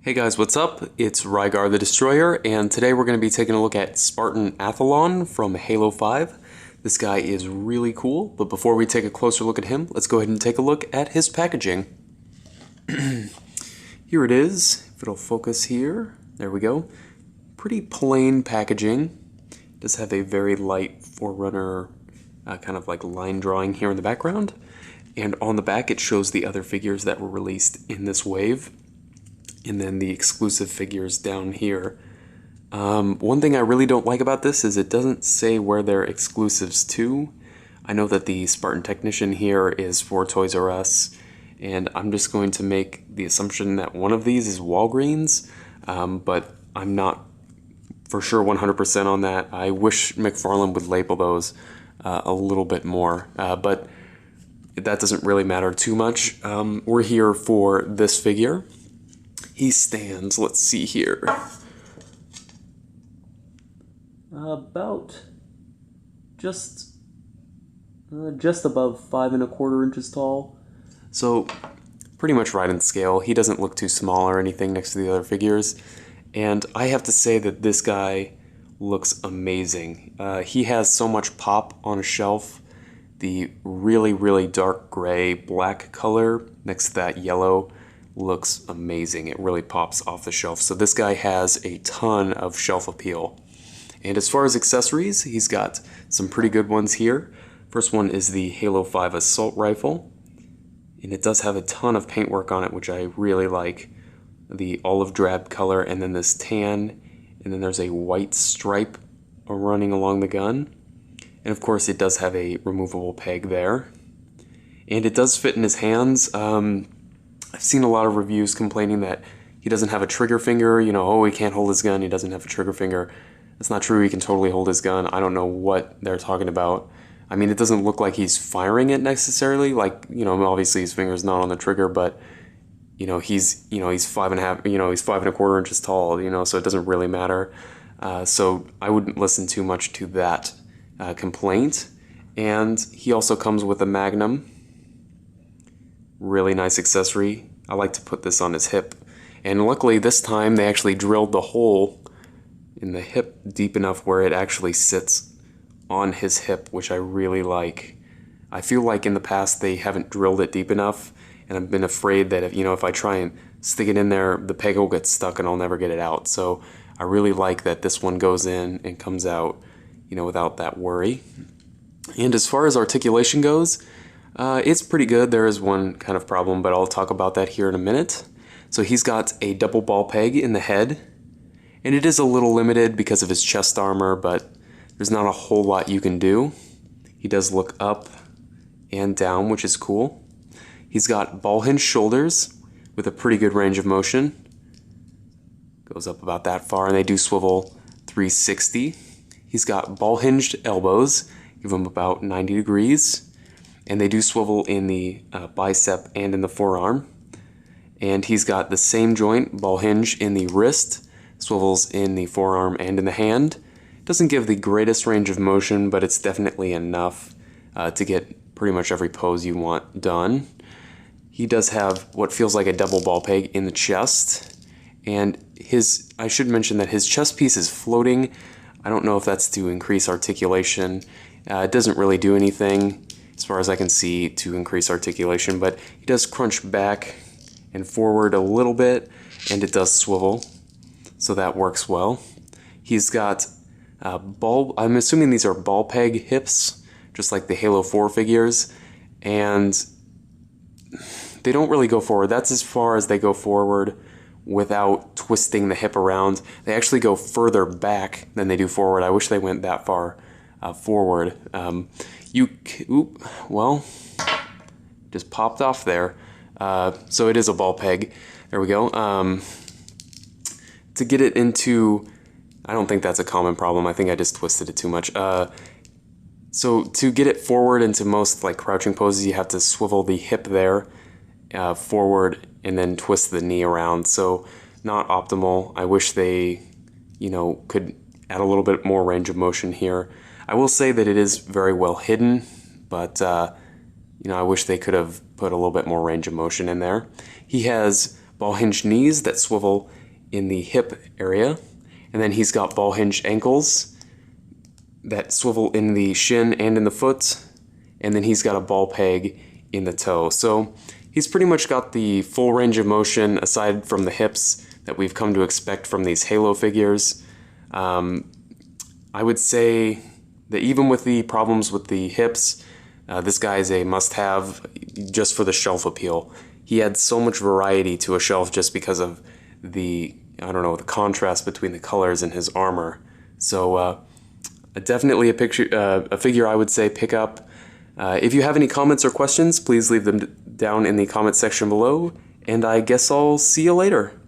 Hey guys, what's up? It's Rygar the Destroyer, and today we're going to be taking a look at Spartan Athlon from Halo 5. This guy is really cool, but before we take a closer look at him, let's go ahead and take a look at his packaging. Here it is, if it'll focus here. There we go. Pretty plain packaging. Does have a very light Forerunner kind of like line drawing here in the background. And on the back it shows the other figures that were released in this wave. And then the exclusive figures down here. One thing I really don't like about this is it doesn't say where they're exclusives to. I know that the Spartan Technician here is for Toys R Us, and I'm just going to make the assumption that one of these is Walgreens, but I'm not for sure 100% on that. I wish McFarlane would label those a little bit more, but that doesn't really matter too much. We're here for this figure. He stands, let's see here, about just above 5¼ inches tall. So pretty much right in scale. He doesn't look too small or anything next to the other figures. And I have to say that this guy looks amazing. He has so much pop on a shelf. The really, really dark gray black color next to that yellow looks amazing. It really pops off the shelf. So this guy has a ton of shelf appeal. And as far as accessories, he's got some pretty good ones here. First one is the Halo 5 assault rifle. And it does have a ton of paintwork on it, which I really like. The olive drab color, and then this tan, and then there's a white stripe running along the gun. And of course it does have a removable peg there. And it does fit in his hands. I've seen a lot of reviews complaining that he doesn't have a trigger finger, you know, oh, he can't hold his gun, he doesn't have a trigger finger. That's not true, he can totally hold his gun. I don't know what they're talking about. I mean, it doesn't look like he's firing it necessarily, like, you know, obviously his finger's not on the trigger, but, he's 5½, he's 5¼ inches tall, so it doesn't really matter. So I wouldn't listen too much to that complaint. And he also comes with a Magnum. Really nice accessory. I like to put this on his hip. And luckily this time they actually drilled the hole in the hip deep enough where it actually sits on his hip, which I really like. I feel like in the past they haven't drilled it deep enough, and I've been afraid that if I try and stick it in there, the peg will get stuck and I'll never get it out. So I really like that this one goes in and comes out, without that worry. And as far as articulation goes, it's pretty good. There is one kind of problem, but I'll talk about that here in a minute. So he's got a double ball peg in the head, and it is a little limited because of his chest armor, but there's not a whole lot you can do. He does look up and down, which is cool. He's got ball hinge shoulders with a pretty good range of motion. Goes up about that far, and they do swivel 360. He's got ball hinged elbows, give them about 90 degrees. And they do swivel in the bicep and in the forearm. And he's got the same joint, ball hinge, in the wrist, swivels in the forearm and in the hand. Doesn't give the greatest range of motion, but it's definitely enough to get pretty much every pose you want done. He does have what feels like a double ball peg in the chest. And I should mention that his chest piece is floating. I don't know if that's to increase articulation. It doesn't really do anything, as far as I can see, to increase articulation, but he does crunch back and forward a little bit, and it does swivel, so that works well. He's got I'm assuming these are ball peg hips, just like the Halo 4 figures, and they don't really go forward. That's as far as they go forward without twisting the hip around. They actually go further back than they do forward. I wish they went that far forward. Just popped off there. So it is a ball peg. There we go. To get it into, I don't think that's a common problem. I think I just twisted it too much. So to get it forward into most like crouching poses, you have to swivel the hip there forward and then twist the knee around. So not optimal. I wish they, could add a little bit more range of motion here. I will say that it is very well hidden, but I wish they could have put a little bit more range of motion in there. He has ball hinge knees that swivel in the hip area, and then he's got ball hinge ankles that swivel in the shin and in the foot, and then he's got a ball peg in the toe. So he's pretty much got the full range of motion aside from the hips that we've come to expect from these Halo figures. I would say that even with the problems with the hips, this guy is a must-have just for the shelf appeal. He adds so much variety to a shelf just because of the, I don't know, the contrast between the colors in his armor. So definitely a figure I would say pick up. If you have any comments or questions, please leave them down in the comment section below, and I guess I'll see you later.